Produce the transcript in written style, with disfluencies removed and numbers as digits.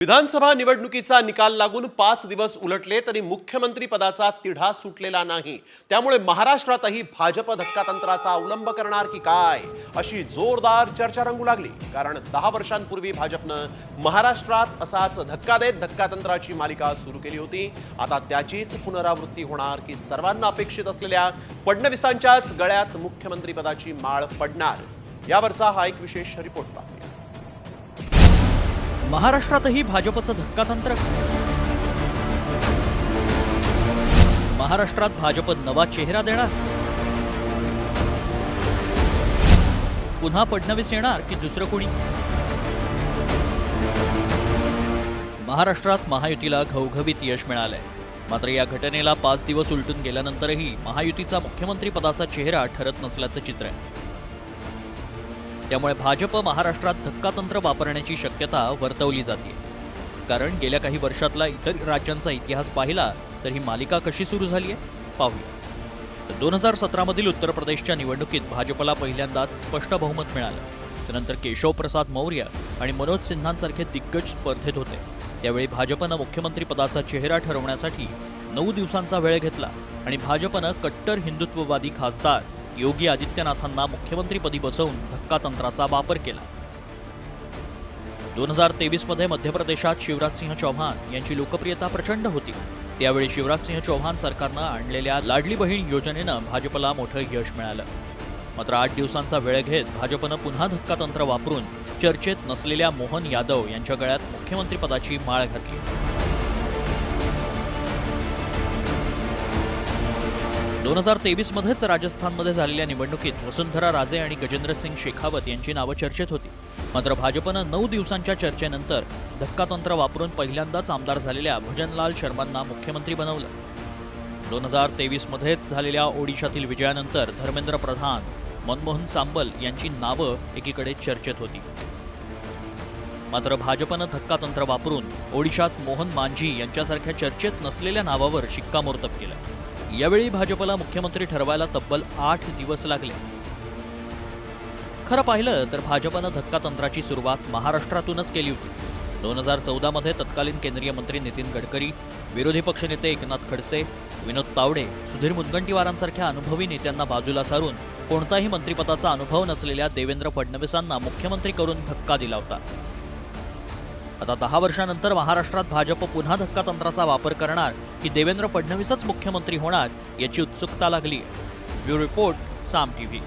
विधानसभा निवडणुकीचा निकाल लागून 5 दिवस उलटले तरी मुख्यमंत्री पदाचा तिढा सुटलेला नाही। त्यामुळे महाराष्ट्रातही भाजप धक्कातंत्राचा अवलंब करणार की काय अशी जोरदार चर्चा रंगू लागली। कारण 10 वर्षांपूर्वी भाजपनं महाराष्ट्रात असाच धक्का देत धक्कातंत्राची मालिका सुरू केली होती। आता त्याचीच पुनरावृत्ती होणार की सर्वांना अपेक्षित असलेल्या फडणवीसांच्याच गळ्यात मुख्यमंत्री पदाची माळ पडणार, यावरचा हा एक विशेष रिपोर्ट पाहूया। महाराष्ट्रातही भाजपचं धक्कातंत्र। महाराष्ट्रात भाजप नवा चेहरा देणार, पुन्हा फडणवीस येणार की दुसरं कोणी? महाराष्ट्रात महायुतीला घवघवीत यश मिळालंय। मात्र या घटनेला 5 दिवस उलटून गेल्यानंतरही महायुतीचा मुख्यमंत्री पदाचा चेहरा ठरत नसल्याचं चित्र आहे। त्यामुळे भाजप महाराष्ट्रात धक्कातंत्र वापरण्याची शक्यता वर्तवली जाते। कारण गेल्या काही वर्षातला इतर राज्यांचा इतिहास पाहिला तर ही मालिका कशी सुरू झाली आहे पाहूया। 2017 मधील उत्तर प्रदेशच्या निवडणुकीत भाजपला पहिल्यांदाच स्पष्ट बहुमत मिळालं। त्यानंतर केशव प्रसाद मौर्य आणि मनोज सिन्हांसारखे दिग्गज स्पर्धेत होते। त्यावेळी भाजपनं मुख्यमंत्री पदाचा चेहरा ठरवण्यासाठी 9 दिवसांचा वेळ घेतला आणि भाजपनं कट्टर हिंदुत्ववादी खासदार योगी आदित्यनाथांना मुख्यमंत्रीपदी बसवून धक्कातंत्राचा वापर केला। 2023 मध्ये मध्य प्रदेशात शिवराजसिंह चौहान यांची लोकप्रियता प्रचंड होती। त्यावेळी शिवराजसिंह चौहान सरकारनं आणलेल्या लाडली बहीण योजनेनं भाजपला मोठं यश मिळालं। मात्र 8 दिवसांचा वेळ घेत भाजपनं पुन्हा धक्कातंत्र वापरून चर्चेत नसलेल्या मोहन यादव यांच्या गळ्यात मुख्यमंत्रीपदाची माळ घातली। 2023 मध्येच राजस्थानमध्ये झालेल्या निवडणुकीत वसुंधरा राजे आणि गजेंद्रसिंग शेखावत यांची नावं चर्चेत होती। मात्र भाजपनं 9 दिवसांच्या चर्चेनंतर धक्कातंत्र वापरून पहिल्यांदाच आमदार झालेल्या भजनलाल शर्मांना मुख्यमंत्री बनवलं। 2023 मध्येच झालेल्या ओडिशातील विजयानंतर धर्मेंद्र प्रधान, मनमोहन सांबल यांची नावं एकीकडे चर्चेत होती। मात्र भाजपनं धक्कातंत्र वापरून ओडिशात मोहन मांझी यांच्यासारख्या चर्चेत नसलेल्या नावावर शिक्कामोर्तब केलं। यावेळी भाजपला मुख्यमंत्री ठरवायला तब्बल 8 दिवस लागले। खरं पाहिलं तर भाजपनं धक्कातंत्राची सुरुवात महाराष्ट्रातूनच केली होती। 2014 मध्ये तत्कालीन केंद्रीय मंत्री नितीन गडकरी, विरोधी पक्षनेते एकनाथ खडसे, विनोद तावडे, सुधीर मुनगंटीवारांसारख्या अनुभवी नेत्यांना बाजूला सारून कोणताही मंत्रिपदाचा अनुभव नसलेल्या देवेंद्र फडणवीसांना मुख्यमंत्री करून धक्का दिला होता। आता 10 वर्षांनंतर महाराष्ट्रात भाजप पुन्हा धक्कातंत्राचा वापर करणार की देवेंद्र फडणवीसच मुख्यमंत्री होणार याची उत्सुकता लागली आहे। ब्युरो रिपोर्ट, साम टीव्ही।